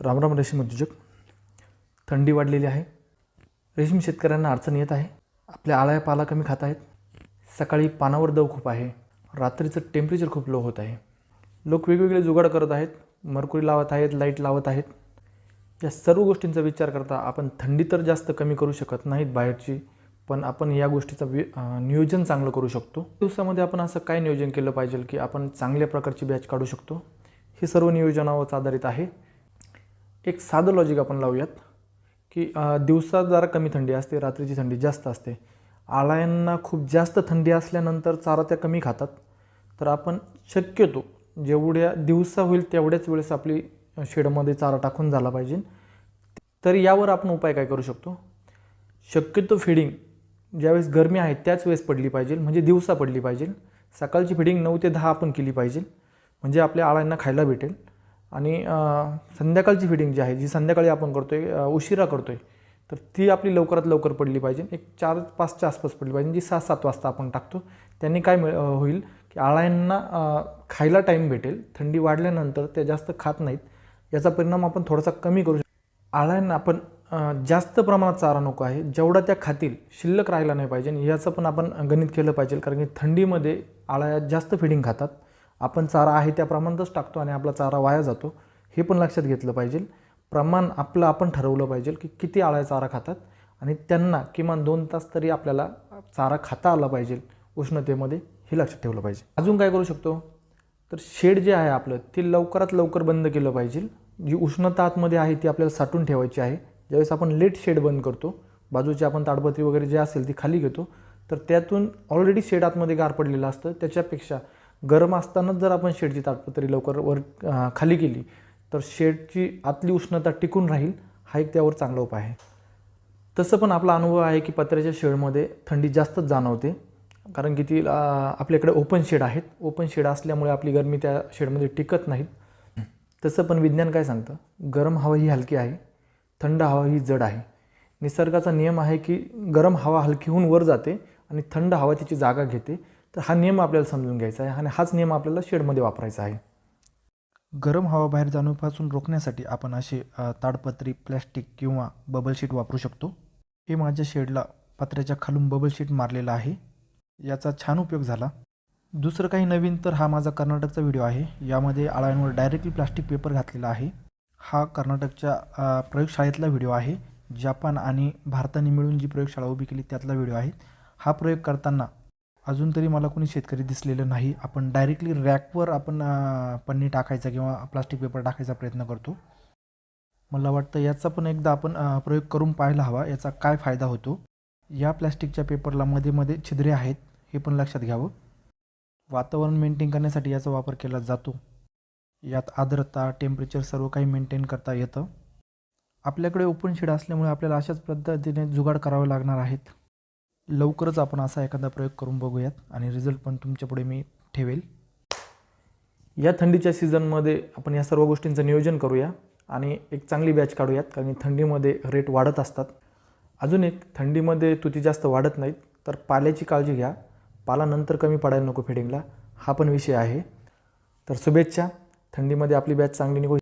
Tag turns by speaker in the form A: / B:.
A: रामराम रेशीम उद्योजक. थंडी वाढलेली आहे. रेशीम शेतकऱ्यांना अडचण येत आहे. आपल्या आळ्या पाला कमी खात आहेत. सकाळी पानावर दव खूप आहे. रात्रीचं टेम्परेचर खूप लो होत आहे. लोक वेगवेगळे जुगाड करत आहेत. मरकुरी लावत आहेत, लाईट लावत आहेत. या सर्व गोष्टींचा विचार करता आपण थंडी तर जास्त कमी करू शकत नाहीत बाहेरची, पण आपण या गोष्टीचं नियोजन चांगलं करू शकतो. दिवसामध्ये आपण असं काय नियोजन केलं पाहिजे की आपण चांगल्या प्रकारची बॅच काढू शकतो. हे सर्व नियोजनावर आधारित आहे. एक साधं लॉजिक आपण लावूयात की दिवसा जरा कमी थंडी असते, रात्रीची थंडी जास्त असते. आळ्यांना खूप जास्त थंडी असल्यानंतर चारा त्या कमी खातात. तर आपण शक्यतो जेवढ्या दिवसा होईल तेवढ्याच वेळेस आपली शेडमध्ये चारा टाकून झाला पाहिजे. तर यावर आपण उपाय काय करू शकतो? शक्यतो फिडिंग ज्यावेळेस गरमी आहे त्याच वेळेस पडली पाहिजे, म्हणजे दिवसा पडली पाहिजे. सकाळची फिडिंग 9 ते 10 आपण केली पाहिजे, म्हणजे आपल्या आळ्यांना खायला भेटेल. आणि संध्याकाळची फिडिंग जी आहे, जी संध्याकाळी आपण करतोय, उशिरा करतोय, तर ती आपली लवकरात लवकर पडली पाहिजे. एक 4-5च्या आसपास पडली पाहिजे, जी 6-7 वाजता आपण टाकतो. त्यांनी काय होईल की आळ्यांना खायला टाईम भेटेल. थंडी वाढल्यानंतर त्या जास्त खात नाहीत. याचा परिणाम आपण थोडासा कमी करू शकतो. आळ्यांना आपण जास्त प्रमाणात चारा नको आहे, जेवढा त्या खातील शिल्लक राहिला नाही पाहिजे. याचं पण आपण गणित केलं पाहिजे, कारण की थंडीमध्ये आळ्या जास्त फिडिंग खातात. आपण चारा आहे त्या प्रमाणातच टाकतो आणि आपला चारा वाया जातो. हे पण लक्षात घेतलं पाहिजे. प्रमाण आपलं आपण ठरवलं पाहिजे की किती आळ्या चारा खातात, आणि त्यांना किमान 2 तास तरी आपल्याला चारा खाता आला पाहिजे उष्णतेमध्ये, हे लक्षात ठेवलं पाहिजे. अजून काय करू शकतो? तर शेड जे आहे आपलं ते लवकरात लवकर बंद केलं पाहिजे. जी उष्णता आतमध्ये आहे ती आपल्याला साठवून ठेवायची आहे. ज्यावेळेस आपण लेट शेड बंद करतो, बाजूची आपण ताडपत्री वगैरे जे असेल ती खाली घेतो, तर त्यातून ऑलरेडी शेड आतमध्ये गार पडलेलं असतं. त्याच्यापेक्षा गरम असतानाच जर आपण शेडची ताडपत्री लवकर वर खाली केली तर शेडची आतली उष्णता टिकून राहील. हा एक त्यावर चांगला उपाय आहे. तसं पण आपला अनुभव आहे की पत्र्याच्या शेडमध्ये थंडी जास्तच जाणवते, कारण की ती आपल्याकडे ओपन शेड आहेत. ओपन शेड असल्यामुळे आपली गरमी त्या शेडमध्ये टिकत नाहीत. तसं पण विज्ञान काय सांगतं? गरम हवा ही हलकी आहे, थंड हवा ही जड आहे. निसर्गाचा नियम आहे की गरम हवा हलकी होऊन वर जाते आणि थंड हवा तिची जागा घेते. तर हा नियम आपल्याला समजून घ्यायचा आहे आणि हाच नियम आपल्याला शेडमध्ये वापरायचा आहे. गरम हवा बाहेर जाण्यापासून रोखण्यासाठी आपण असे ताडपत्री, प्लॅस्टिक किंवा बबल शीट वापरू शकतो. हे माझ्या शेडला पत्र्याच्या खालून बबल शीट मारलेला आहे. याचा छान उपयोग झाला. दुसरं काही नवीन तर हा माझा कर्नाटकचा व्हिडिओ आहे. यामध्ये आळ्यांवर डायरेक्टली प्लास्टिक पेपर घातलेला आहे. हा कर्नाटकच्या प्रयोगशाळेतला व्हिडिओ आहे. जपान आणि भारताने मिळून जी प्रयोगशाळा उभी केली त्यातला व्हिडिओ आहे. हा प्रयोग करताना अजून तरी मला कोणी शेतकरी दिसलेलं नाही. आपण डायरेक्टली रॅकवर आपण पन्नी टाकायचा किंवा प्लास्टिक पेपर टाकायचा प्रयत्न करतो. मला वाटतं याचा पण एकदा आपण प्रयोग करून पाहायला हवा, याचा काय फायदा होतो. या प्लास्टिकच्या पेपरला मध्ये मध्ये छिद्रे आहेत, हे पण लक्षात घ्यावं. वातावरण मेंटेन करण्यासाठी याचा वापर केला जातो. यात आर्द्रता, टेम्परेचर सर्व काही मेंटेन करता येतं. आपल्याकडे ओपन शेड असल्यामुळे आपल्याला अशाच पद्धतीने जुगाड करावे लागणार आहेत. लवकरच आपण असा एखादा प्रयोग करून बघूयात आणि रिझल्ट पण तुमच्यापुढे मी ठेवेल. या थंडीच्या सीझनमध्ये आपण या सर्व गोष्टींचं नियोजन करूया आणि एक चांगली बॅच काढूयात, कारण थंडीमध्ये रेट वाढत असतात. अजून एक, थंडीमध्ये तुती जास्त वाढत नाहीत, तर पाल्याची काळजी घ्या. पाला नंतर कमी पडायला नको फिडिंगला, हा पण विषय आहे. तर शुभेच्छा. थंडीमध्ये आपली बॅच चांगली निघू